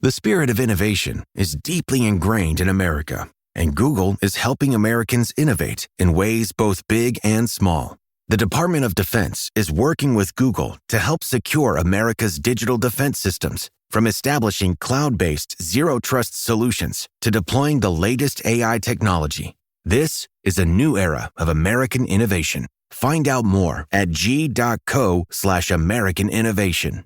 The spirit of innovation is deeply ingrained in America, and Google is helping Americans innovate in ways both big and small. The Department of Defense is working with Google to help secure America's digital defense systems, from establishing cloud-based zero-trust solutions to deploying the latest AI technology. This is a new era of American innovation. Find out more at g.co/American innovation.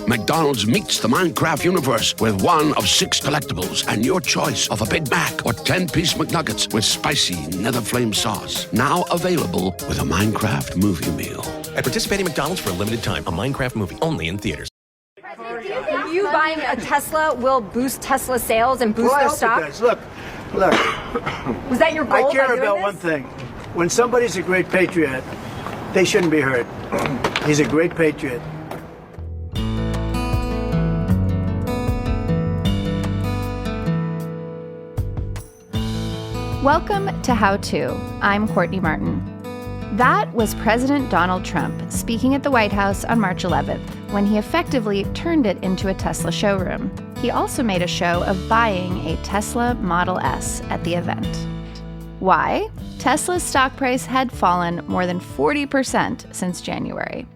McDonald's meets the Minecraft universe with one of 6 collectibles and your choice of a Big Mac or 10-piece McNuggets with spicy nether flame sauce. Now available with a Minecraft movie meal. At participating McDonald's for a limited time, a Minecraft movie only in theaters. Do you think you buying a Tesla will boost Tesla sales and boost their stock? Look. Was that your goal? I care about one thing. When somebody's a great patriot, they shouldn't be hurt. He's a great patriot. Welcome to How To. I'm Courtney Martin. That was President Donald Trump speaking at the White House on March 11th, when he effectively turned it into a Tesla showroom. He also made a show of buying a Tesla Model S at the event. Why? Tesla's stock price had fallen more than 40% since January.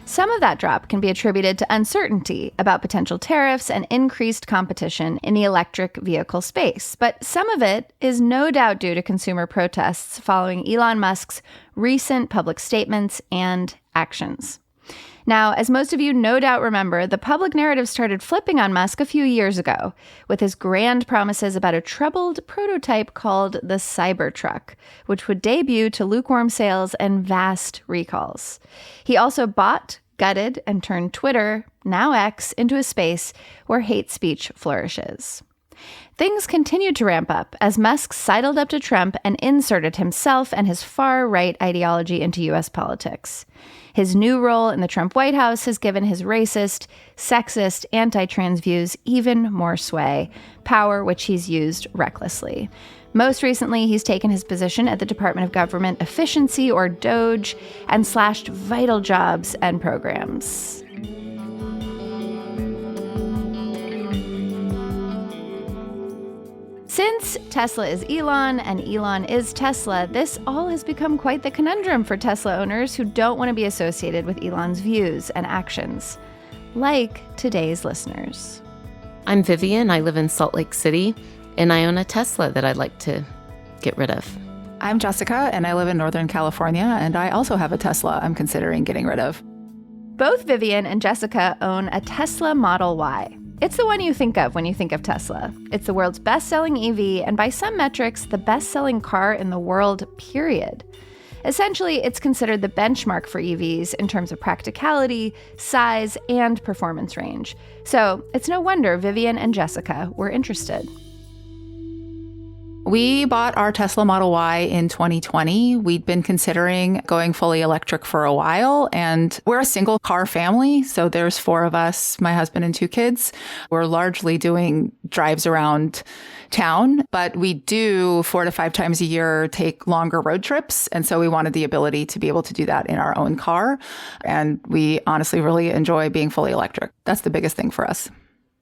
Some of that drop can be attributed to uncertainty about potential tariffs and increased competition in the electric vehicle space, but some of it is no doubt due to consumer protests following Elon Musk's recent public statements and actions. Now, as most of you no doubt remember, the public narrative started flipping on Musk a few years ago with his grand promises about a troubled prototype called the Cybertruck, which would debut to lukewarm sales and vast recalls. He also bought, gutted, and turned Twitter, now X, into a space where hate speech flourishes. Things continued to ramp up as Musk sidled up to Trump and inserted himself and his far-right ideology into U.S. politics. His new role in the Trump White House has given his racist, sexist, anti-trans views even more sway, power which he's used recklessly. Most recently, he's taken his position at the Department of Government Efficiency, or DOGE, and slashed vital jobs and programs. Since Tesla is Elon and Elon is Tesla, this all has become quite the conundrum for Tesla owners who don't want to be associated with Elon's views and actions, like today's listeners. I'm Vivian. I live in Salt Lake City, and I own a Tesla that I'd like to get rid of. I'm Jessica, and I live in Northern California, and I also have a Tesla I'm considering getting rid of. Both Vivian and Jessica own a Tesla Model Y. It's the one you think of when you think of Tesla. It's the world's best-selling EV, and by some metrics, the best-selling car in the world, period. Essentially, it's considered the benchmark for EVs in terms of practicality, size, and performance range. So it's no wonder Vivian and Jessica were interested. We bought our Tesla Model Y in 2020. We'd been considering going fully electric for a while, and we're a single car family. So there's 4 of us, my husband and 2 kids. We're largely doing drives around town, but we do 4 to 5 times a year take longer road trips. And so we wanted the ability to be able to do that in our own car. And we honestly really enjoy being fully electric. That's the biggest thing for us.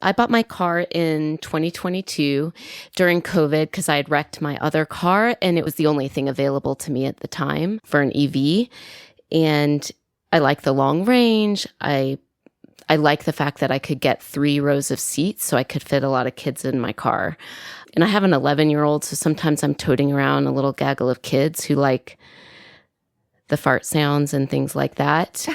I bought my car in 2022 during COVID because I had wrecked my other car, and it was the only thing available to me at the time for an EV. And I like the long range. I like the fact that I could get 3 rows of seats, so I could fit a lot of kids in my car. And I have an 11-year-old, so sometimes I'm toting around a little gaggle of kids who like the fart sounds and things like that.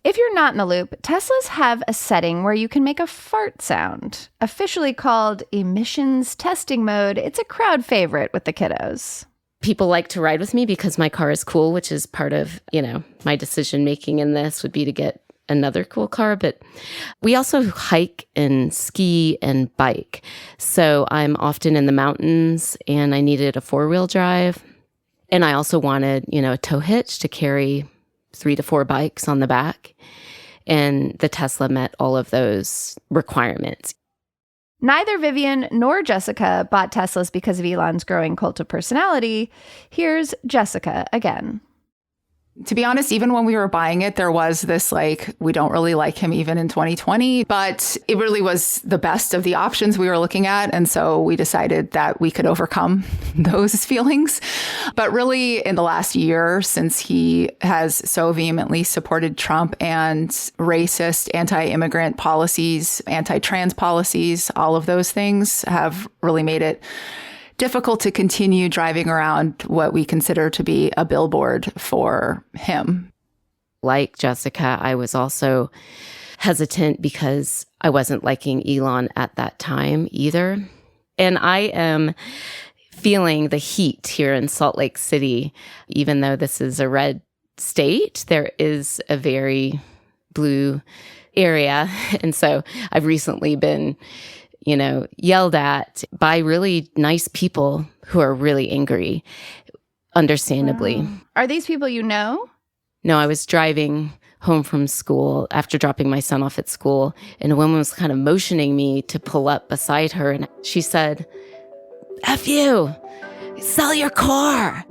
If you're not in the loop, Teslas have a setting where you can make a fart sound. Officially called emissions testing mode, it's a crowd favorite with the kiddos. People like to ride with me because my car is cool, which is part of, my decision making in this would be to get another cool car. But we also hike and ski and bike. So I'm often in the mountains and I needed a 4-wheel drive. And I also wanted, a tow hitch to carry 3 to 4 bikes on the back. And the Tesla met all of those requirements. Neither Vivian nor Jessica bought Teslas because of Elon's growing cult of personality. Here's Jessica again. To be honest, even when we were buying it, there was this we don't really like him even in 2020, but it really was the best of the options we were looking at. And so we decided that we could overcome those feelings. But really in the last year, since he has so vehemently supported Trump and racist, anti-immigrant policies, anti-trans policies, all of those things have really made it difficult to continue driving around what we consider to be a billboard for him. Like Jessica, I was also hesitant because I wasn't liking Elon at that time either. And I am feeling the heat here in Salt Lake City. Even though this is a red state, there is a very blue area. And so I've recently been yelled at by really nice people who are really angry, understandably. Wow. Are these people you know? No, I was driving home from school after dropping my son off at school, and a woman was kind of motioning me to pull up beside her, and she said, "F you, sell your car."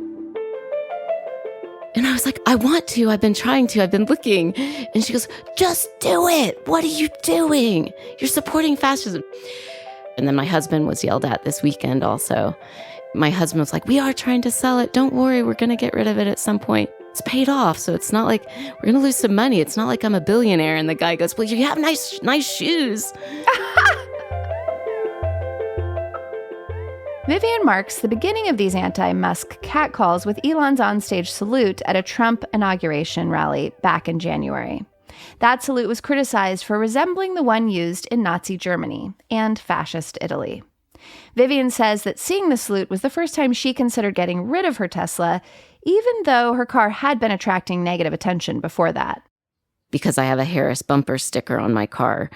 And I was like, I want to. I've been trying to. I've been looking. And she goes, "Just do it. What are you doing? You're supporting fascism." And then my husband was yelled at this weekend also. My husband was like, "We are trying to sell it. Don't worry. We're going to get rid of it at some point. It's paid off. So it's not like we're going to lose some money. It's not like I'm a billionaire." And the guy goes, "Well, you have nice shoes." Vivian marks the beginning of these anti-Musk catcalls with Elon's onstage salute at a Trump inauguration rally back in January. That salute was criticized for resembling the one used in Nazi Germany and fascist Italy. Vivian says that seeing the salute was the first time she considered getting rid of her Tesla, even though her car had been attracting negative attention before that. Because I have a Harris bumper sticker on my car,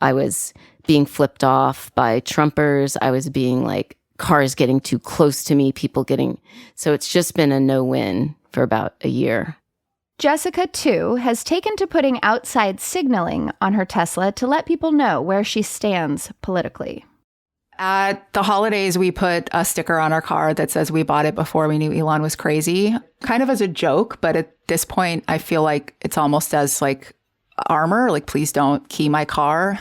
I was being flipped off by Trumpers. I was being cars getting too close to me, so it's just been a no-win for about a year. Jessica, too, has taken to putting outside signaling on her Tesla to let people know where she stands politically. At the holidays, we put a sticker on our car that says we bought it before we knew Elon was crazy, kind of as a joke. But at this point, I feel like it's almost as armor, please don't key my car.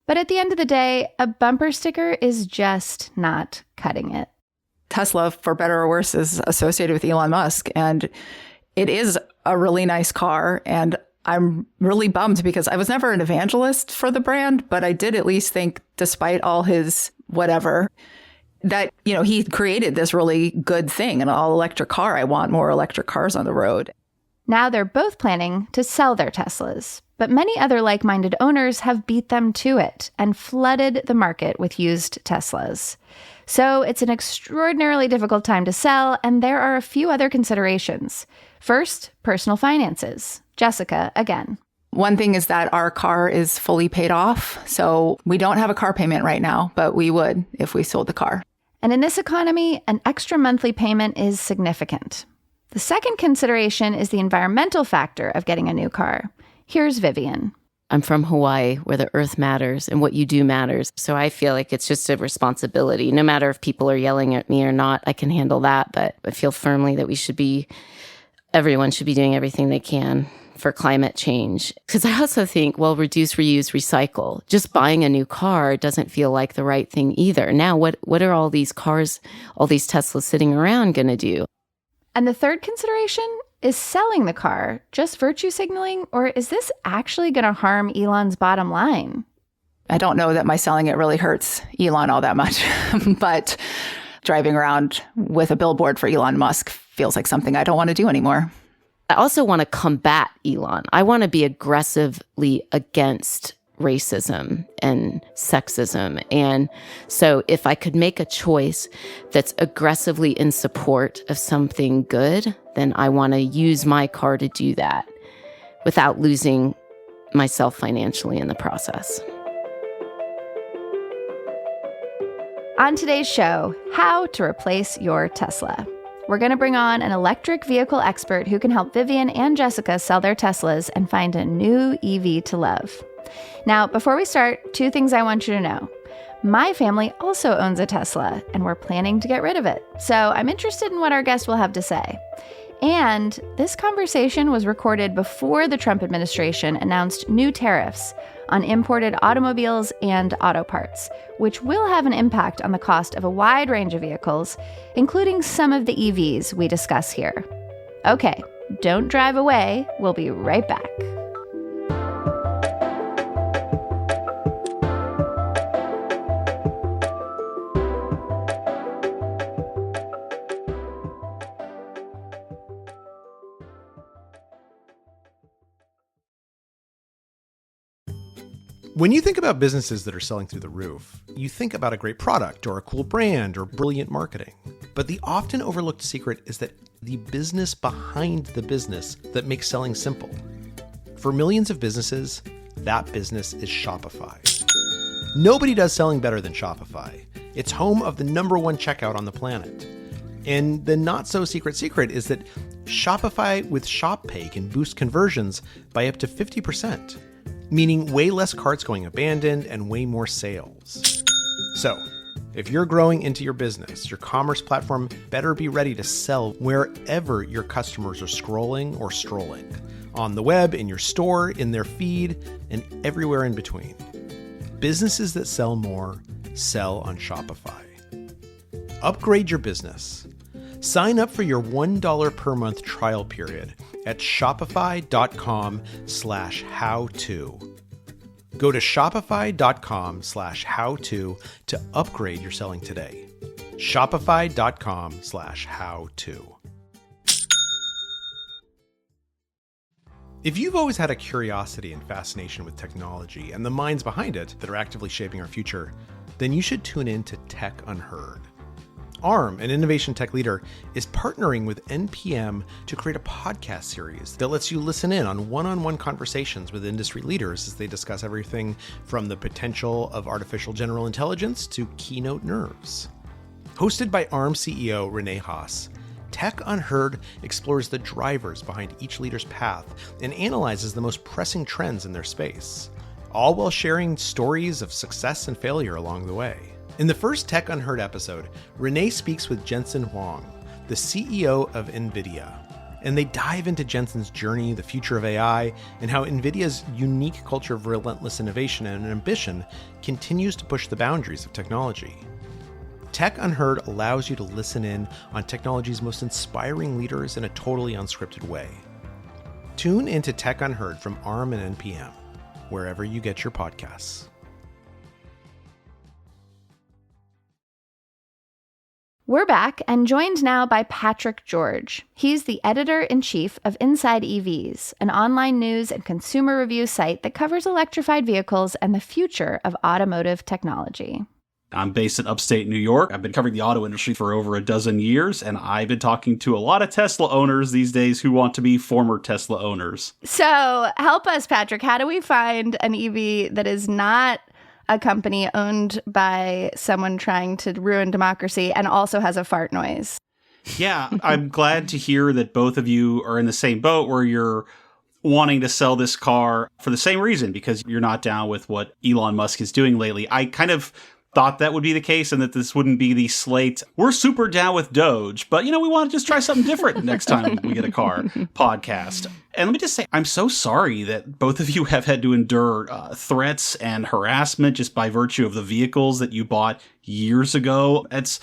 But at the end of the day, a bumper sticker is just not cutting it. Tesla, for better or worse, is associated with Elon Musk, and it is a really nice car. And I'm really bummed because I was never an evangelist for the brand, but I did at least think, despite all his whatever, that, he created this really good thing, an all-electric car. I want more electric cars on the road. Now they're both planning to sell their Teslas. But many other like-minded owners have beat them to it and flooded the market with used Teslas. So it's an extraordinarily difficult time to sell, and there are a few other considerations. First, personal finances. Jessica, again. One thing is that our car is fully paid off, so we don't have a car payment right now, but we would if we sold the car. And in this economy, an extra monthly payment is significant. The second consideration is the environmental factor of getting a new car. Here's Vivian. I'm from Hawaii, where the earth matters and what you do matters. So I feel like it's just a responsibility. No matter if people are yelling at me or not, I can handle that. But I feel firmly that everyone should be doing everything they can for climate change. Because I also think, reduce, reuse, recycle. Just buying a new car doesn't feel like the right thing either. Now, what are all these cars, all these Teslas sitting around going to do? And the third consideration is selling the car just virtue signaling, or is this actually going to harm Elon's bottom line? I don't know that my selling it really hurts Elon all that much, but driving around with a billboard for Elon Musk feels like something I don't want to do anymore. I also want to combat Elon. I want to be aggressively against racism and sexism. And so if I could make a choice that's aggressively in support of something good, then I want to use my car to do that without losing myself financially in the process. On today's show, how to replace your Tesla. We're going to bring on an electric vehicle expert who can help Vivian and Jessica sell their Teslas and find a new EV to love. Now, before we start, 2 things I want you to know. My family also owns a Tesla, and we're planning to get rid of it. So I'm interested in what our guest will have to say. And this conversation was recorded before the Trump administration announced new tariffs on imported automobiles and auto parts, which will have an impact on the cost of a wide range of vehicles, including some of the EVs we discuss here. Okay, don't drive away. We'll be right back. When you think about businesses that are selling through the roof, you think about a great product or a cool brand or brilliant marketing. But the often overlooked secret is that the business behind the business that makes selling simple. For millions of businesses, that business is Shopify. Nobody does selling better than Shopify. It's home of the #1 checkout on the planet. And the not so secret is that Shopify with Shop Pay can boost conversions by up to 50%. Meaning way less carts going abandoned and way more sales. So, if you're growing into your business, your commerce platform better be ready to sell wherever your customers are scrolling or strolling. On the web, in your store, in their feed, and everywhere in between. Businesses that sell more sell on Shopify. Upgrade your business. Sign up for your $1 per month trial period at shopify.com/howto. Go to shopify.com/howto to upgrade your selling today. Shopify.com/howto. If you've always had a curiosity and fascination with technology and the minds behind it that are actively shaping our future, then you should tune in to Tech Unheard. ARM, an innovation tech leader, is partnering with NPM to create a podcast series that lets you listen in on one-on-one conversations with industry leaders as they discuss everything from the potential of artificial general intelligence to keynote nerves. Hosted by ARM CEO Renee Haas, Tech Unheard explores the drivers behind each leader's path and analyzes the most pressing trends in their space, all while sharing stories of success and failure along the way. In the first Tech Unheard episode, Renee speaks with Jensen Huang, the CEO of NVIDIA, and they dive into Jensen's journey, the future of AI, and how NVIDIA's unique culture of relentless innovation and ambition continues to push the boundaries of technology. Tech Unheard allows you to listen in on technology's most inspiring leaders in a totally unscripted way. Tune into Tech Unheard from ARM and NPM, wherever you get your podcasts. We're back and joined now by Patrick George. He's the editor-in-chief of InsideEVs, an online news and consumer review site that covers electrified vehicles and the future of automotive technology. I'm based in upstate New York. I've been covering the auto industry for over a dozen years, and I've been talking to a lot of Tesla owners these days who want to be former Tesla owners. So help us, Patrick. How do we find an EV that is not a company owned by someone trying to ruin democracy and also has a fart noise? Yeah, I'm glad to hear that both of you are in the same boat where you're wanting to sell this car for the same reason, because you're not down with what Elon Musk is doing lately. I kind of thought that would be the case and that this wouldn't be the Slate, we're super down with Doge, but, we want to just try something different next time we get a car podcast. And let me just say, I'm so sorry that both of you have had to endure threats and harassment just by virtue of the vehicles that you bought years ago. It's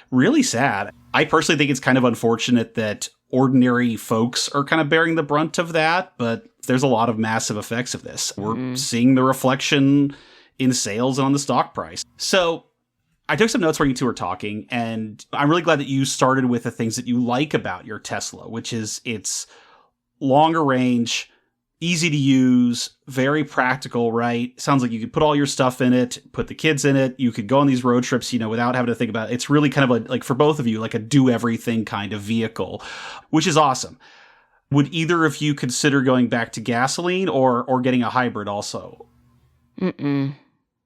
really sad. I personally think it's kind of unfortunate that ordinary folks are kind of bearing the brunt of that, but there's a lot of massive effects of this. We're seeing the reflection in sales and on the stock price. So I took some notes where you two were talking, and I'm really glad that you started with the things that you like about your Tesla, which is it's longer range, easy to use, very practical, right? Sounds like you could put all your stuff in it, put the kids in it. You could go on these road trips, without having to think about it. It's really kind of like for both of you, like a do everything kind of vehicle, which is awesome. Would either of you consider going back to gasoline or getting a hybrid also?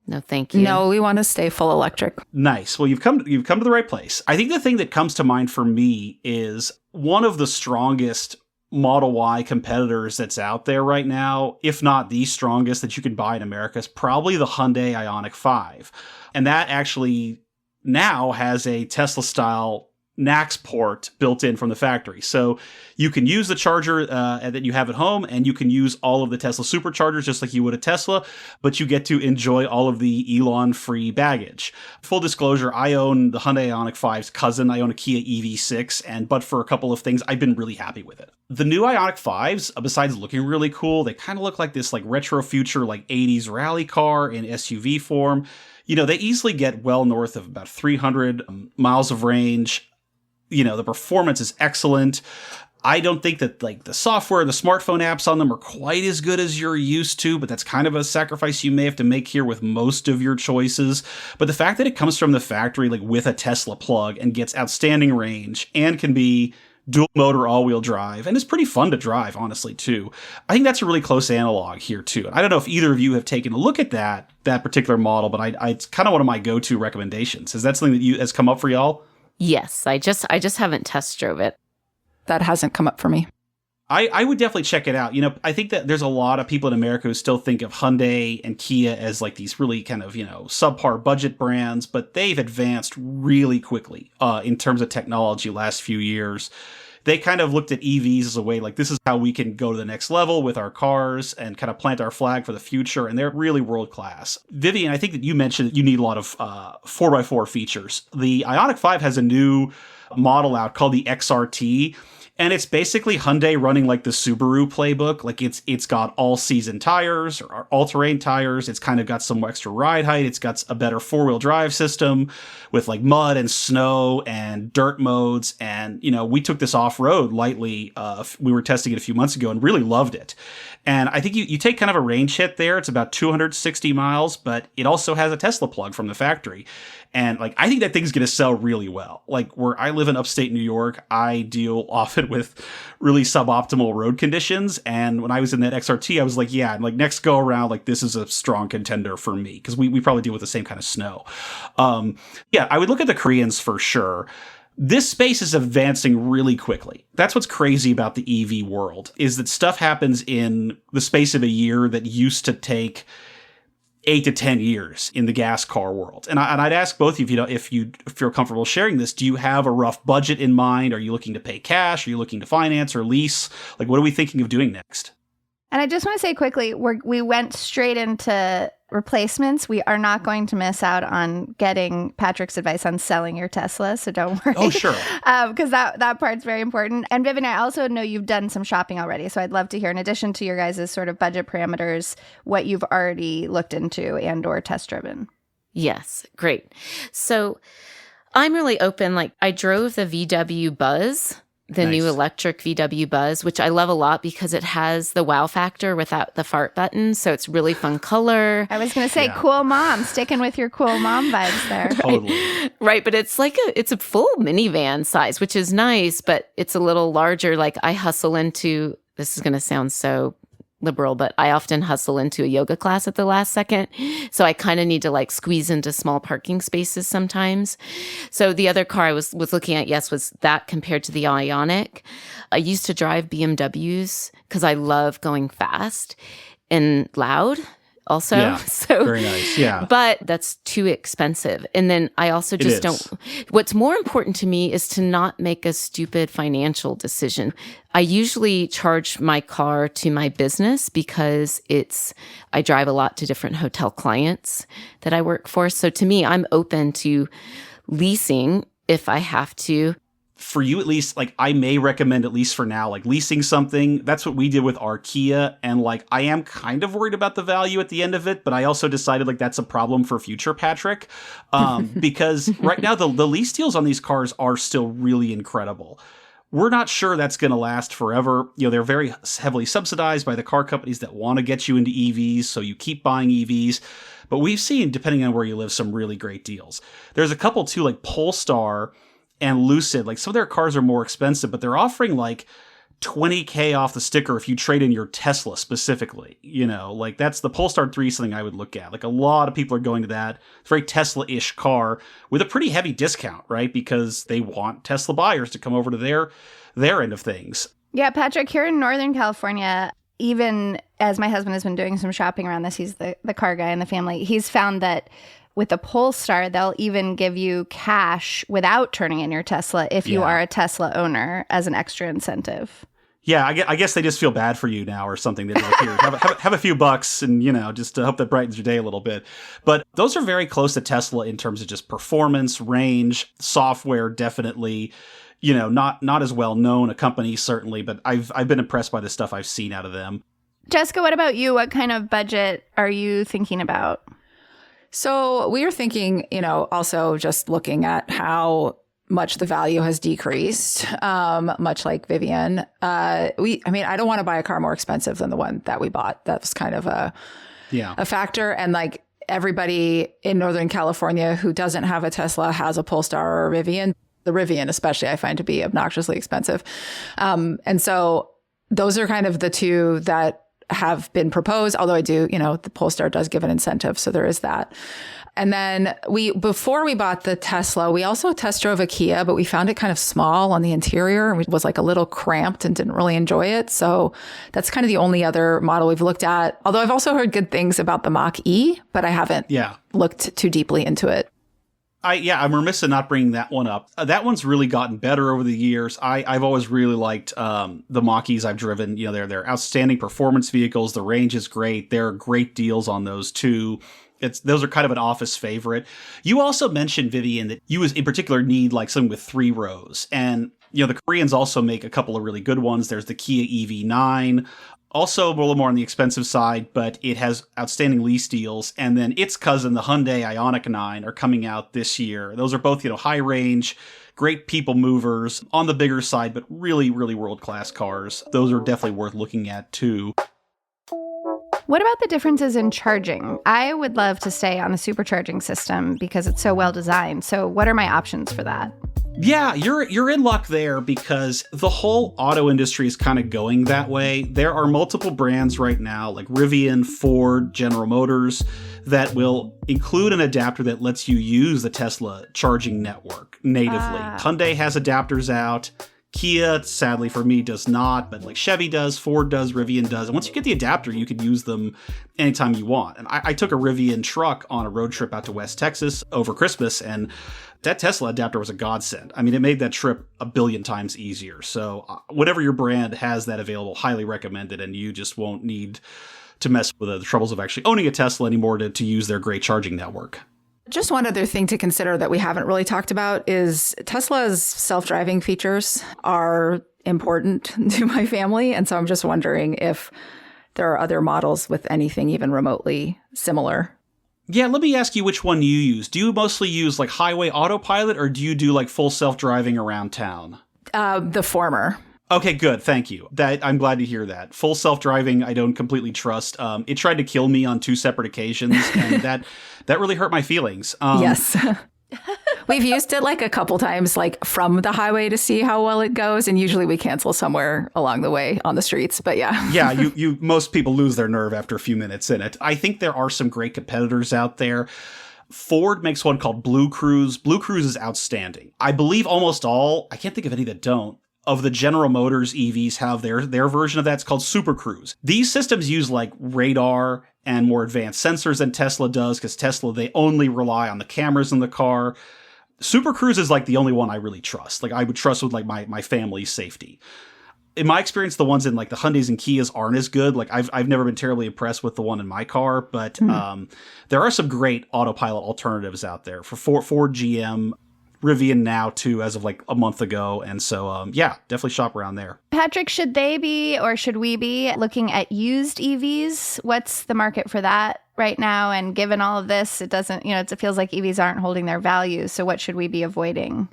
No, thank you. No, we want to stay full electric. Nice. Well, you've come to the right place. I think the thing that comes to mind for me is one of the strongest Model Y competitors that's out there right now, if not the strongest that you can buy in America, is probably the Hyundai Ioniq 5. And that actually now has a Tesla-style NACS port built in from the factory. So you can use the charger that you have at home, and you can use all of the Tesla superchargers just like you would a Tesla, but you get to enjoy all of the Elon-free baggage. Full disclosure, I own the Hyundai Ioniq 5's cousin. I own a Kia EV6, but for a couple of things, I've been really happy with it. The new Ioniq 5s, besides looking really cool, they kind of look like this like retro future, like 80s rally car in SUV form. You know, they easily get well north of about 300 miles of range. You know, the performance is excellent. I don't think that like the software, the smartphone apps on them are quite as good as you're used to, but that's kind of a sacrifice you may have to make here with most of your choices. But the fact that it comes from the factory, like with a Tesla plug, and gets outstanding range and can be dual motor all-wheel drive, and it's pretty fun to drive, honestly, too. I think that's a really close analog here, too. I don't know if either of you have taken a look at that particular model, but it's kind of one of my go-to recommendations. Is that something that has come up for y'all? Yes, I just haven't test drove it. That hasn't come up for me. I would definitely check it out. You know, I think that there's a lot of people in America who still think of Hyundai and Kia as like these really kind of, you know, subpar budget brands, but they've advanced really quickly in terms of technology last few years. They kind of looked at EVs as a way like, this is how we can go to the next level with our cars and kind of plant our flag for the future. And they're really world class. Vivian, I think that you mentioned that you need a lot of 4x4 features. The Ioniq 5 has a new model out called the XRT. And it's basically Hyundai running like the Subaru playbook. Like it's got all-season tires or all-terrain tires. It's kind of got some extra ride height. It's got a better four-wheel drive system with like mud and snow and dirt modes. And, you know, we took this off-road lightly. We were testing it a few months ago and really loved it. And I think you take kind of a range hit there. It's about 260 miles, but it also has a Tesla plug from the factory. And like, I think that thing's going to sell really well. Like where I live in upstate New York, I deal often with really suboptimal road conditions. And when I was in that XRT, I was like, yeah, like next go around, like this is a strong contender for me. Cause we probably deal with the same kind of snow. Yeah, I would look at the Koreans for sure. This space is advancing really quickly. That's what's crazy about the EV world, is that stuff happens in the space of a year that used to take 8 to 10 years in the gas car world. And I'd ask both of you, if you feel comfortable sharing this, do you have a rough budget in mind? Are you looking to pay cash? Are you looking to finance or lease? Like, what are we thinking of doing next? And I just want to say quickly, we went straight into replacements. We are not going to miss out on getting Patrick's advice on selling your Tesla, so don't worry. Oh, sure. Because that part's very important. And Vivian, I also know you've done some shopping already, so I'd love to hear, in addition to your guys' sort of budget parameters, what you've already looked into and or test driven. Yes, great. So I'm really open. Like I drove the VW Buzz, the new electric VW Buzz, which I love a lot because it has the wow factor without the fart button. So it's really fun color. I was going to say, cool mom, sticking with your cool mom vibes there. Totally. Right. But it's like it's a full minivan size, which is nice, but it's a little larger. Like I hustle into, this is going to sound so liberal, but I often hustle into a yoga class at the last second. So I kind of need to like squeeze into small parking spaces sometimes. So the other car I was looking at, yes, was that compared to the Ioniq. I used to drive BMWs because I love going fast and loud also. Yeah, so very nice. Yeah. But that's too expensive. And then I also just don't. What's more important to me is to not make a stupid financial decision. I usually charge my car to my business because I drive a lot to different hotel clients that I work for. So to me, I'm open to leasing if I have to. For you, at least, like I may recommend, at least for now, like leasing something. That's what we did with our Kia. And like, I am kind of worried about the value at the end of it, but I also decided like that's a problem for future Patrick. Because right now the lease deals on these cars are still really incredible. We're not sure that's going to last forever. You know, they're very heavily subsidized by the car companies that want to get you into EVs. So you keep buying EVs. But we've seen, depending on where you live, some really great deals. There's a couple too, like Polestar and Lucid. Like some of their cars are more expensive, but they're offering like $20,000 off the sticker if you trade in your Tesla specifically. You know, like that's the Polestar 3 is something I would look at. Like a lot of people are going to that. It's a very Tesla-ish car with a pretty heavy discount, right? Because they want Tesla buyers to come over to their end of things. Yeah, Patrick, here in Northern California, even as my husband has been doing some shopping around this, he's the car guy in the family, he's found that with the Polestar, they'll even give you cash without turning in your Tesla if you are a Tesla owner as an extra incentive. Yeah, I guess they just feel bad for you now or something. They're like, here, have a few bucks and, just to hope that brightens your day a little bit. But those are very close to Tesla in terms of just performance, range, software, definitely. Not as well known a company, certainly, but I've been impressed by the stuff I've seen out of them. Jessica, what about you? What kind of budget are you thinking about? So we are thinking, also just looking at how much the value has decreased, much like Vivian. I don't want to buy a car more expensive than the one that we bought. That was kind of a factor. And like everybody in Northern California who doesn't have a Tesla has a Polestar or a Rivian. The Rivian especially I find to be obnoxiously expensive. And so those are kind of the two that have been proposed, although I do, the Polestar does give an incentive. So there is that. And then before we bought the Tesla, we also test drove a Kia, but we found it kind of small on the interior and it was like a little cramped and didn't really enjoy it. So that's kind of the only other model we've looked at. Although I've also heard good things about the Mach-E, but I haven't looked too deeply into it. I'm remiss in not bringing that one up. That one's really gotten better over the years. I've always really liked the Mach-E's I've driven. They're outstanding performance vehicles. The range is great. There are great deals on those too. Those are kind of an office favorite. You also mentioned, Vivian, that you in particular need like something with 3 rows. And, the Koreans also make a couple of really good ones. There's the Kia EV9, also a little more on the expensive side, but it has outstanding lease deals. And then its cousin, the Hyundai Ioniq 9, are coming out this year. Those are both, high range, great people movers, on the bigger side, but really, really world-class cars. Those are definitely worth looking at too. What about the differences in charging? I would love to stay on the supercharging system because it's so well designed. So what are my options for that? Yeah, you're in luck there because the whole auto industry is kind of going that way. There are multiple brands right now like Rivian, Ford, General Motors that will include an adapter that lets you use the Tesla charging network natively. Hyundai has adapters out. Kia, sadly for me, does not, but like Chevy does, Ford does, Rivian does. And once you get the adapter, you can use them anytime you want. And I took a Rivian truck on a road trip out to West Texas over Christmas, and that Tesla adapter was a godsend. I mean, it made that trip a billion times easier. So whatever your brand has that available, highly recommended, and you just won't need to mess with the troubles of actually owning a Tesla anymore to use their great charging network. Just one other thing to consider that we haven't really talked about is Tesla's self-driving features are important to my family. And so I'm just wondering if there are other models with anything even remotely similar. Yeah, let me ask you which one you use. Do you mostly use like highway autopilot or do you do like full self-driving around town? The former. Okay, good. Thank you. I'm glad to hear that. Full self-driving, I don't completely trust. It tried to kill me on 2 separate occasions, and that really hurt my feelings. Yes. We've used it like a couple times, like from the highway to see how well it goes, and usually we cancel somewhere along the way on the streets. But yeah. Yeah, most people lose their nerve after a few minutes in it. I think there are some great competitors out there. Ford makes one called Blue Cruise. Blue Cruise is outstanding. I believe almost all, I can't think of any that don't, of the General Motors EVs have their version of that. It's called Super Cruise. These systems use like radar and more advanced sensors than Tesla does because Tesla, they only rely on the cameras in the car. Super Cruise is like the only one I really trust. Like I would trust with like my family's safety. In my experience, the ones in like the Hyundais and Kias aren't as good. Like I've never been terribly impressed with the one in my car, but there are some great autopilot alternatives out there for Ford, GM, Rivian now too, as of like a month ago. And so, definitely shop around there. Patrick, should they be, or should we be looking at used EVs? What's the market for that right now? And given all of this, it doesn't, it feels like EVs aren't holding their value. So what should we be avoiding?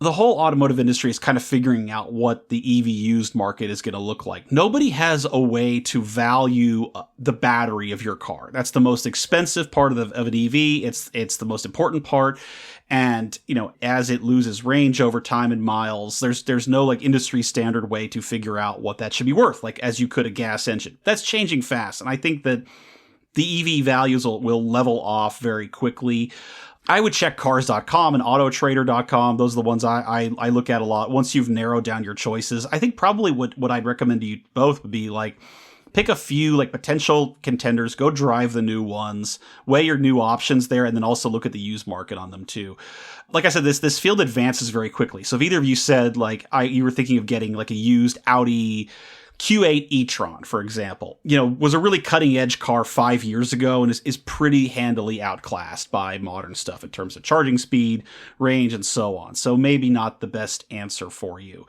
The whole automotive industry is kind of figuring out what the EV used market is going to look like. Nobody has a way to value the battery of your car. That's the most expensive part of an EV. It's the most important part. And, as it loses range over time and miles, there's no like industry standard way to figure out what that should be worth, like as you could a gas engine. That's changing fast. And I think that the EV values will level off very quickly. I would check cars.com and autotrader.com. Those are the ones I look at a lot. Once you've narrowed down your choices, I think probably what I'd recommend to you both would be like pick a few like potential contenders, go drive the new ones, weigh your new options there, and then also look at the used market on them too. Like I said, this field advances very quickly. So if either of you said like you were thinking of getting like a used Audi Q8 e-tron, for example, was a really cutting edge car 5 years ago and is pretty handily outclassed by modern stuff in terms of charging speed, range, and so on. So maybe not the best answer for you.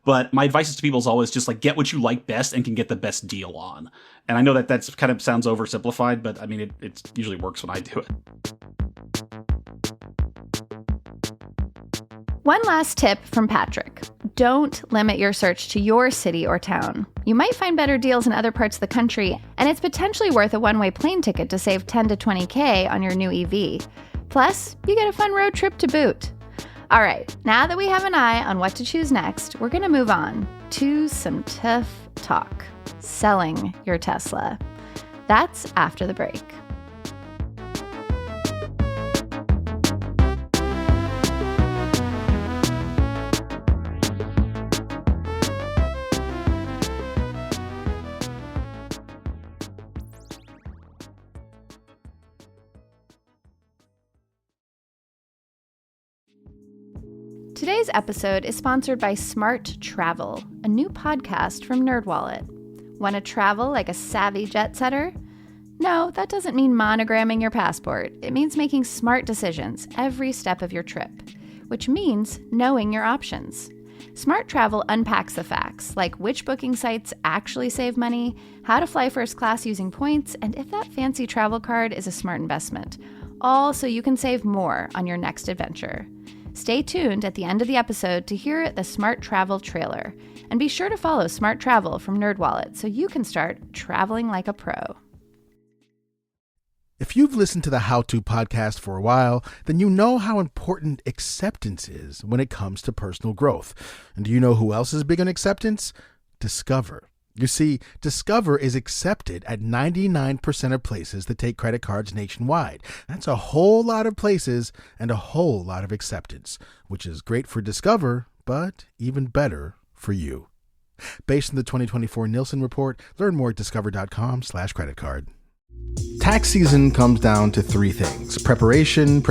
But my advice to people is always just like get what you like best and can get the best deal on. And I know that's kind of sounds oversimplified, but I mean, it usually works when I do it. One last tip from Patrick. Don't limit your search to your city or town. You might find better deals in other parts of the country, and it's potentially worth a one-way plane ticket to save 10 to 20K on your new EV. Plus, you get a fun road trip to boot. All right, now that we have an eye on what to choose next, we're going to move on to some tough talk. Selling your Tesla. That's after the break. Today's episode is sponsored by Smart Travel, a new podcast from NerdWallet. Want to travel like a savvy jet setter? No, that doesn't mean monogramming your passport. It means making smart decisions every step of your trip, which means knowing your options. Smart Travel unpacks the facts, like which booking sites actually save money, how to fly first class using points, and if that fancy travel card is a smart investment, all so you can save more on your next adventure. Stay tuned at the end of the episode to hear the Smart Travel trailer. And be sure to follow Smart Travel from NerdWallet so you can start traveling like a pro. If you've listened to the How To podcast for a while, then you know how important acceptance is when it comes to personal growth. And do you know who else is big on acceptance? Discover. You see, Discover is accepted at 99% of places that take credit cards nationwide. That's a whole lot of places and a whole lot of acceptance, which is great for Discover, but even better for you. Based on the 2024 Nielsen report, learn more at discover.com/creditcard. Tax season comes down to three things: preparation,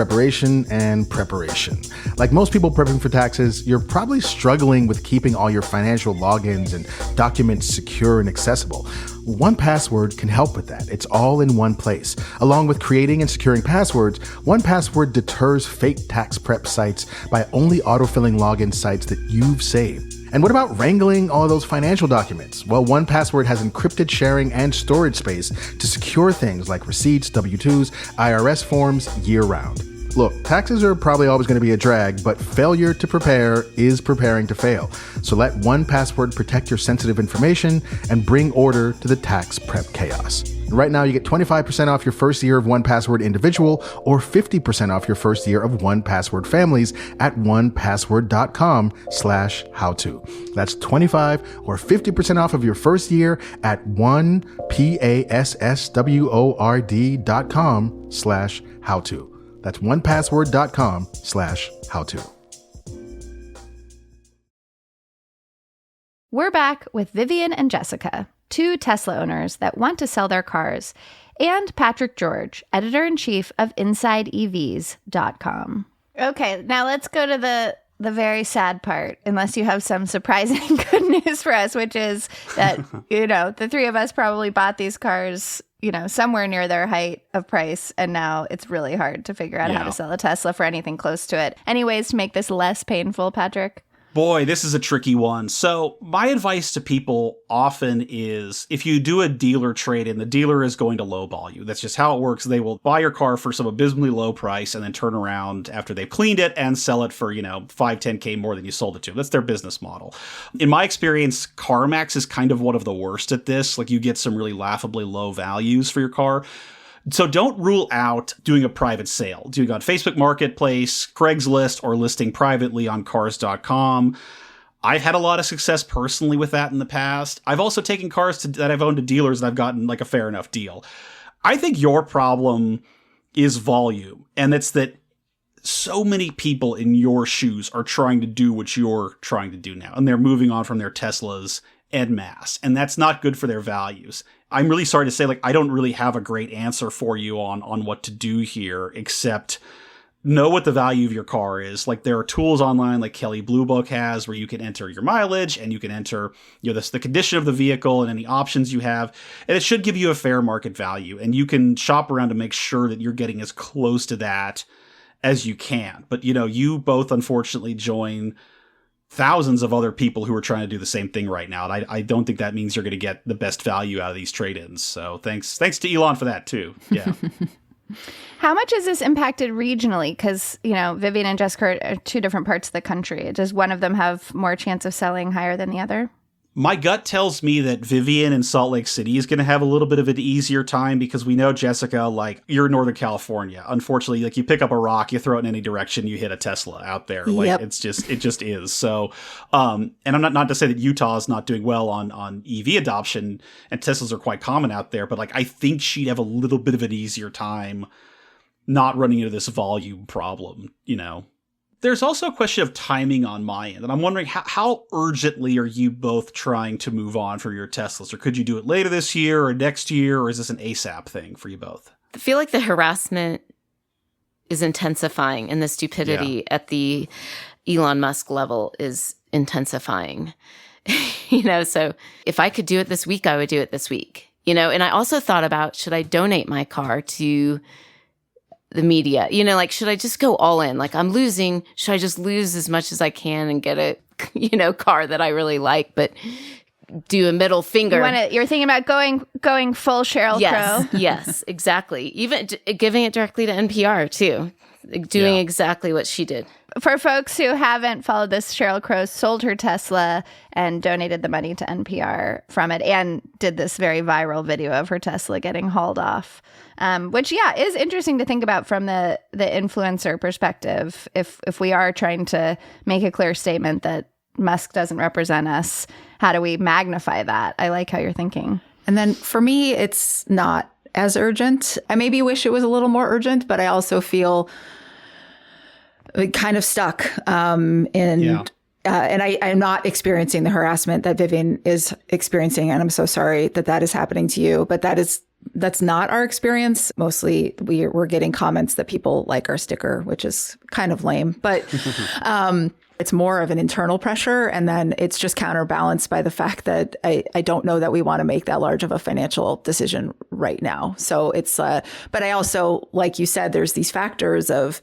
and preparation. Like most people prepping for taxes, you're probably struggling with keeping all your financial logins and documents secure and accessible. 1Password can help with that. It's all in one place. Along with creating and securing passwords, 1Password deters fake tax prep sites by only autofilling login sites that you've saved. And what about wrangling all those financial documents? Well, 1Password has encrypted sharing and storage space to secure things like receipts, W-2s, IRS forms year-round. Look, taxes are probably always going to be a drag, but failure to prepare is preparing to fail. So let 1Password protect your sensitive information and bring order to the tax prep chaos. Right now, you get 25% off your first year of 1Password Individual or 50% off your first year of 1Password Families at 1password.com/howto. That's 25 or 50% off of your first year at 1password.com/howto. That's 1password.com/howto. We're back with Vivian and Jessica, two Tesla owners that want to sell their cars, and Patrick George, editor-in-chief of InsideEVs.com. Okay, now let's go to the very sad part, unless you have some surprising good news for us, which is that, the three of us probably bought these cars, somewhere near their height of price, and now it's really hard to figure out how to sell a Tesla for anything close to it. Any ways to make this less painful, Patrick? Boy, this is a tricky one. So my advice to people often is if you do a dealer trade-in, the dealer is going to lowball you. That's just how it works. They will buy your car for some abysmally low price and then turn around after they've cleaned it and sell it for, 5, 10K more than you sold it to. That's their business model. In my experience, CarMax is kind of one of the worst at this. Like you get some really laughably low values for your car. So don't rule out doing a private sale, doing on Facebook Marketplace, Craigslist, or listing privately on cars.com. I've had a lot of success personally with that in the past. I've also taken cars that I've owned to dealers and I've gotten like a fair enough deal. I think your problem is volume, and it's that so many people in your shoes are trying to do what you're trying to do now, and they're moving on from their Teslas en masse, and that's not good for their values. I'm really sorry to say, like, I don't really have a great answer for you on what to do here, except know what the value of your car is. Like, there are tools online like Kelley Blue Book has where you can enter your mileage and you can enter, the condition of the vehicle and any options you have. And it should give you a fair market value. And you can shop around to make sure that you're getting as close to that as you can. But, you both unfortunately join thousands of other people who are trying to do the same thing right now. And I don't think that means you're going to get the best value out of these trade-ins. So thanks to Elon for that too. Yeah. How much is this impacted regionally? Because, Vivian and Jessica are two different parts of the country. Does one of them have more chance of selling higher than the other? My gut tells me that Vivian in Salt Lake City is going to have a little bit of an easier time because we know, Jessica, like, you're in Northern California. Unfortunately, like, you pick up a rock, you throw it in any direction, you hit a Tesla out there. Like, yep. it just is. So, and I'm not to say that Utah is not doing well on EV adoption, and Teslas are quite common out there, but, like, I think she'd have a little bit of an easier time not running into this volume problem, There's also a question of timing on my end, and I'm wondering how urgently are you both trying to move on for your Teslas? Or could you do it later this year or next year, or is this an ASAP thing for you both? I feel like the harassment is intensifying, and the stupidity at the Elon Musk level is intensifying. So if I could do it this week, I would do it this week. And I also thought about, should I donate my car to the media? Should I just go all in? Like, I'm losing. Should I just lose as much as I can and get a, car that I really like, but do a middle finger? You're thinking about going full Sheryl Crow? Yes, exactly. Even giving it directly to NPR too, doing exactly what she did. For folks who haven't followed this, Sheryl Crow sold her Tesla and donated the money to NPR from it, and did this very viral video of her Tesla getting hauled off, which, is interesting to think about from the influencer perspective. If we are trying to make a clear statement that Musk doesn't represent us, how do we magnify that? I like how you're thinking. And then for me, it's not as urgent. I maybe wish it was a little more urgent, but I also feel kind of stuck and I'm not experiencing the harassment that Vivian is experiencing, and I'm so sorry that is happening to you. But that's not our experience. Mostly we're getting comments that people like our sticker, which is kind of lame. But it's more of an internal pressure, and then it's just counterbalanced by the fact that I don't know that we want to make that large of a financial decision right now. So it's but I also, like you said, there's these factors of,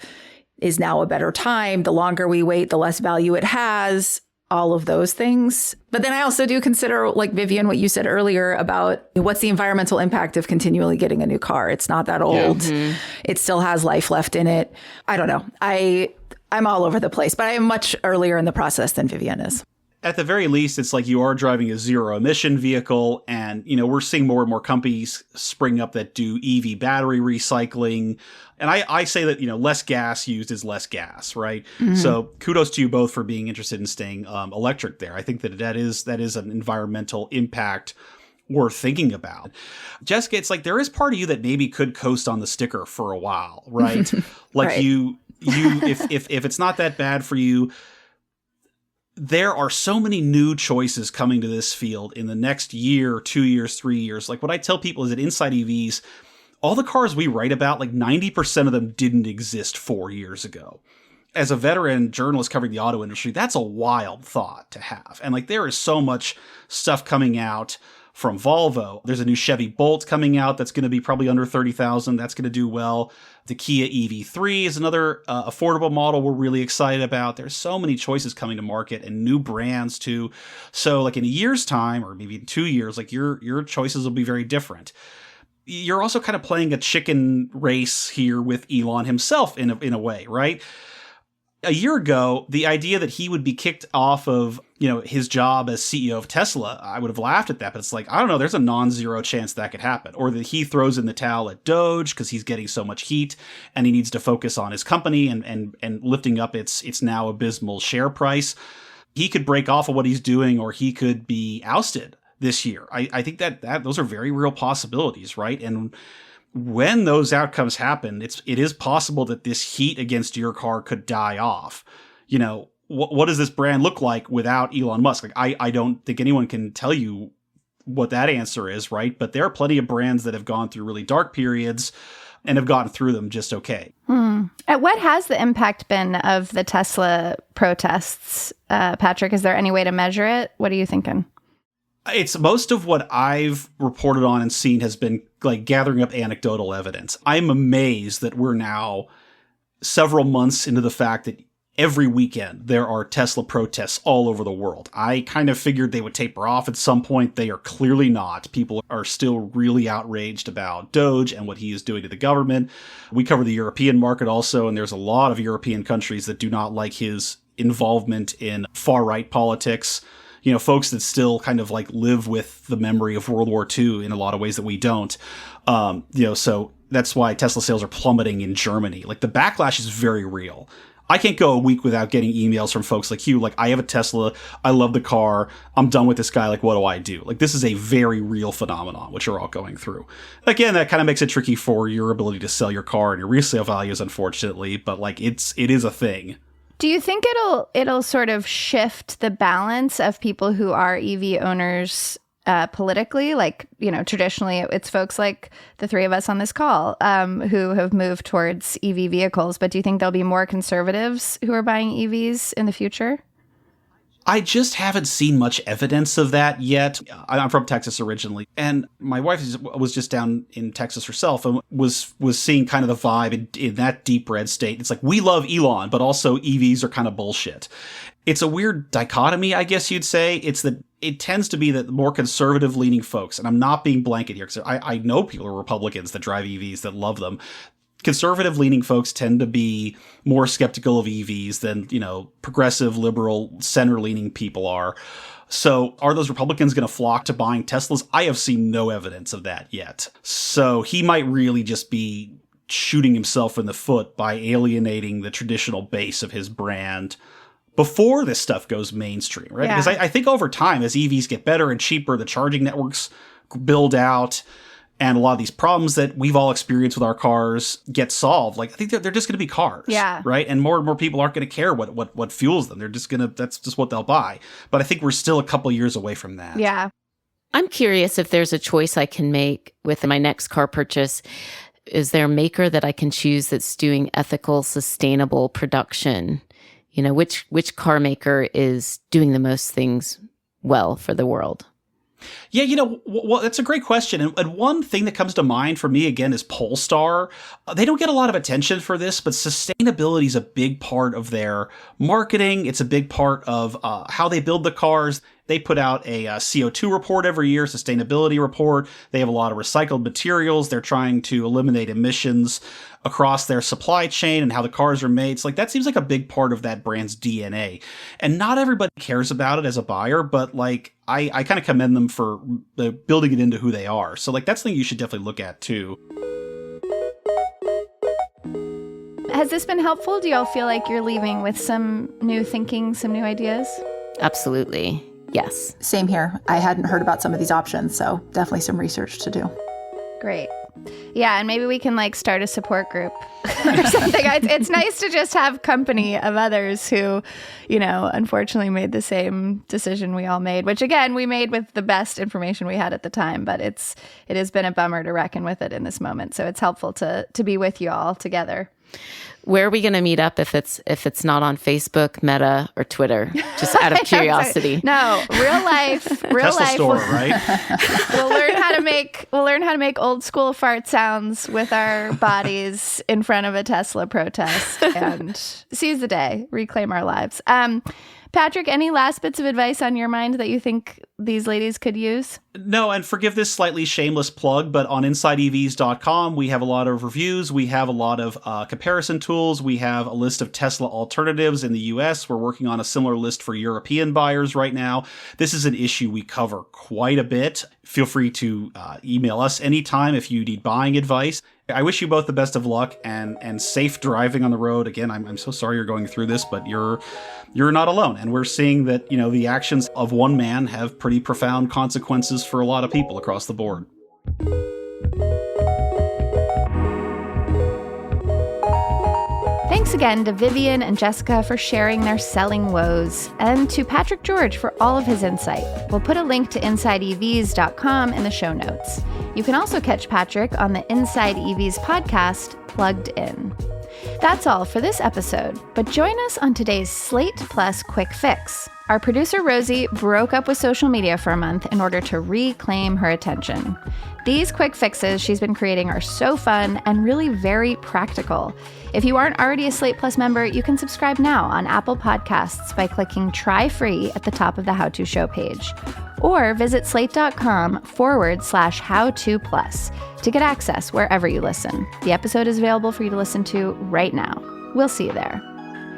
is now a better time? The longer we wait, the less value it has, all of those things. But then I also do consider, like, Vivian, what you said earlier about what's the environmental impact of continually getting a new car. It's not that old. Mm-hmm. It still has life left in it. I don't know. I'm all over the place, but I am much earlier in the process than Vivian is. At the very least, it's like you are driving a zero emission vehicle, and, we're seeing more and more companies spring up that do EV battery recycling. And I say that, less gas used is less gas, right? Mm-hmm. So kudos to you both for being interested in staying electric there. I think that is an environmental impact worth thinking about. Jessica, it's like there is part of you that maybe could coast on the sticker for a while, right? Like right. you if it's not that bad for you, there are so many new choices coming to this field in the next year, 2 years, 3 years. Like, what I tell people is that InsideEVs, all the cars we write about, like 90% of them didn't exist 4 years ago. As a veteran journalist covering the auto industry, that's a wild thought to have. And, like, there is so much stuff coming out from Volvo. There's a new Chevy Bolt coming out that's going to be probably under $30,000. That's going to do well. The Kia EV3 is another affordable model we're really excited about. There's so many choices coming to market and new brands too. So, like, in a year's time, or maybe 2 years, like, your choices will be very different. You're also kind of playing a chicken race here with Elon himself in a way, right? A year ago, the idea that he would be kicked off of, his job as CEO of Tesla, I would have laughed at that. But it's like, I don't know, there's a non-zero chance that could happen. Or that he throws in the towel at Doge because he's getting so much heat and he needs to focus on his company and lifting up its now abysmal share price. He could break off of what he's doing, or he could be ousted this year. I think that those are very real possibilities, right? And when those outcomes happen, it is possible that this heat against your car could die off. what does this brand look like without Elon Musk? Like, I don't think anyone can tell you what that answer is, right? But there are plenty of brands that have gone through really dark periods and have gotten through them just okay. What has the impact been of the Tesla protests, Patrick? Is there any way to measure it? What are you thinking? It's most of what I've reported on and seen has been like gathering up anecdotal evidence. I'm amazed that we're now several months into the fact that every weekend there are Tesla protests all over the world. I kind of figured they would taper off at some point. They are clearly not. People are still really outraged about Doge and what he is doing to the government. We cover the European market also, and there's a lot of European countries that do not like his involvement in far-right politics. You know, folks that still kind of like live with the memory of World War II in a lot of ways that we don't. So that's why Tesla sales are plummeting in Germany. Like, the backlash is very real. I can't go a week without getting emails from folks like you. Like, I have a Tesla. I love the car. I'm done with this guy. Like, what do I do? Like, this is a very real phenomenon, which you're all going through. Again, that kind of makes it tricky for your ability to sell your car and your resale values, unfortunately. But like, it is a thing. Do you think it'll sort of shift the balance of people who are EV owners politically? Like, you know, traditionally it's folks like the three of us on this call who have moved towards EV vehicles. But do you think there'll be more conservatives who are buying EVs in the future? I just haven't seen much evidence of that yet. I'm from Texas originally, and my wife was just down in Texas herself and was seeing kind of the vibe in that deep red state. It's like, we love Elon, but also EVs are kind of bullshit. It's a weird dichotomy, I guess you'd say. It's that it tends to be that more conservative-leaning folks, and I'm not being blanket here, because I know people are Republicans that drive EVs that love them. Conservative-leaning folks tend to be more skeptical of EVs than, you know, progressive, liberal, center-leaning people are. So are those Republicans going to flock to buying Teslas? I have seen no evidence of that yet. So he might really just be shooting himself in the foot by alienating the traditional base of his brand before this stuff goes mainstream, right? Yeah. Because I think over time, as EVs get better and cheaper, the charging networks build out, and a lot of these problems that we've all experienced with our cars get solved. Like, I think they're just going to be cars, right? And more people aren't going to care what fuels them. They're just that's just what they'll buy. But I think we're still a couple years away from that. Yeah. I'm curious if there's a choice I can make with my next car purchase. Is there a maker that I can choose that's doing ethical, sustainable production? You know, which car maker is doing the most things well for the world? Yeah, you know, well, that's a great question. And one thing that comes to mind for me, again, is Polestar. They don't get a lot of attention for this, but sustainability is a big part of their marketing. It's a big part of how they build the cars. They put out a CO2 report every year, sustainability report. They have a lot of recycled materials. They're trying to eliminate emissions across their supply chain and how the cars are made. So, like, that seems like a big part of that brand's DNA. And not everybody cares about it as a buyer, but like, I kind of commend them for building it into who they are. So, like, that's something you should definitely look at too. Has this been helpful? Do y'all feel like you're leaving with some new thinking, some new ideas? Absolutely. Yes. Same here. I hadn't heard about some of these options, so definitely some research to do. Great. Yeah, and maybe we can like start a support group or something. It's nice to just have company of others who, you know, unfortunately made the same decision we all made, which again, we made with the best information we had at the time, but it has been a bummer to reckon with it in this moment. So it's helpful to be with you all together. Where are we going to meet up if it's not on Facebook, Meta, or Twitter? Just out of curiosity. No, real life. Tesla store, right? We'll learn how to make old school fart sounds with our bodies in front of a Tesla protest and seize the day, reclaim our lives. Patrick, any last bits of advice on your mind that you think these ladies could use? No, and forgive this slightly shameless plug, but on InsideEVs.com, we have a lot of reviews. We have a lot of comparison tools. We have a list of Tesla alternatives in the US. We're working on a similar list for European buyers right now. This is an issue we cover quite a bit. Feel free to email us anytime if you need buying advice. I wish you both the best of luck and safe driving on the road. Again, I'm so sorry you're going through this, but you're not alone. And we're seeing that, you know, the actions of one man have pretty profound consequences for a lot of people across the board. Thanks Thanks again to Vivian and Jessica for sharing their selling woes, and to Patrick George for all of his insight. We'll put a link to InsideEVs.com in the show notes. You can also catch Patrick on the InsideEVs podcast, Plugged In. That's all for this episode, but join us on today's Slate Plus Quick Fix. Our producer Rosie broke up with social media for a month in order to reclaim her attention. These quick fixes she's been creating are so fun and really very practical. If you aren't already a Slate Plus member, you can subscribe now on Apple Podcasts by clicking Try Free at the top of the How To Show page. Or visit slate.com/how-to-plus to get access wherever you listen. The episode is available for you to listen to right now. We'll see you there.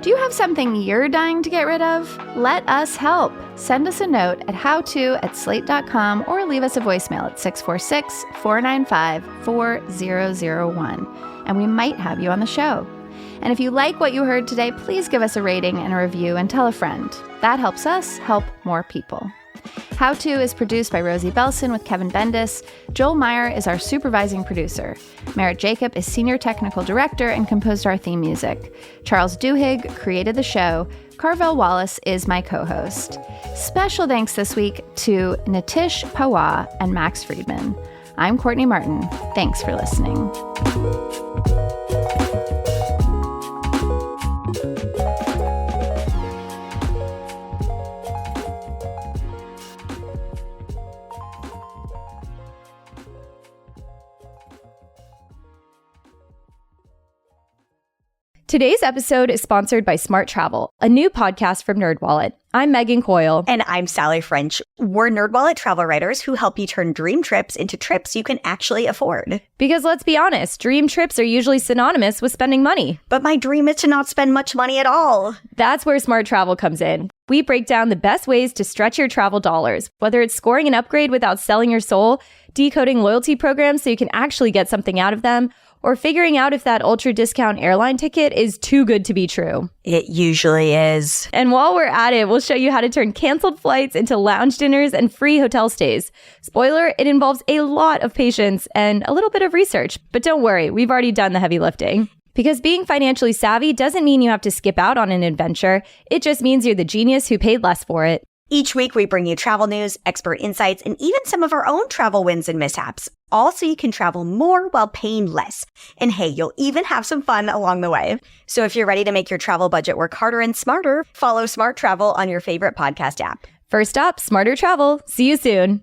Do you have something you're dying to get rid of? Let us help. Send us a note at howto@slate.com or leave us a voicemail at 646-495-4001, and we might have you on the show. And if you like what you heard today, please give us a rating and a review and tell a friend. That helps us help more people. How To is produced by Rosemary Belson with Kevin Bendis. Joel Meyer is our supervising producer. Merritt Jacob is senior technical director and composed our theme music. Charles Duhigg created the show. Carvel Wallace is my co-host. Special thanks this week to Nitish Pawar and Max Friedman. I'm Courtney Martin. Thanks for listening. Today's episode is sponsored by Smart Travel, a new podcast from NerdWallet. I'm Megan Coyle. And I'm Sally French. We're NerdWallet travel writers who help you turn dream trips into trips you can actually afford. Because let's be honest, dream trips are usually synonymous with spending money. But my dream is to not spend much money at all. That's where Smart Travel comes in. We break down the best ways to stretch your travel dollars, whether it's scoring an upgrade without selling your soul, decoding loyalty programs so you can actually get something out of them, or figuring out if that ultra discount airline ticket is too good to be true. It usually is. And while we're at it, we'll show you how to turn canceled flights into lounge dinners and free hotel stays. Spoiler, it involves a lot of patience and a little bit of research, but don't worry, we've already done the heavy lifting. Because being financially savvy doesn't mean you have to skip out on an adventure. It just means you're the genius who paid less for it. Each week, we bring you travel news, expert insights, and even some of our own travel wins and mishaps. All so you can travel more while paying less. And hey, you'll even have some fun along the way. So if you're ready to make your travel budget work harder and smarter, follow Smart Travel on your favorite podcast app. First up, smarter travel. See you soon.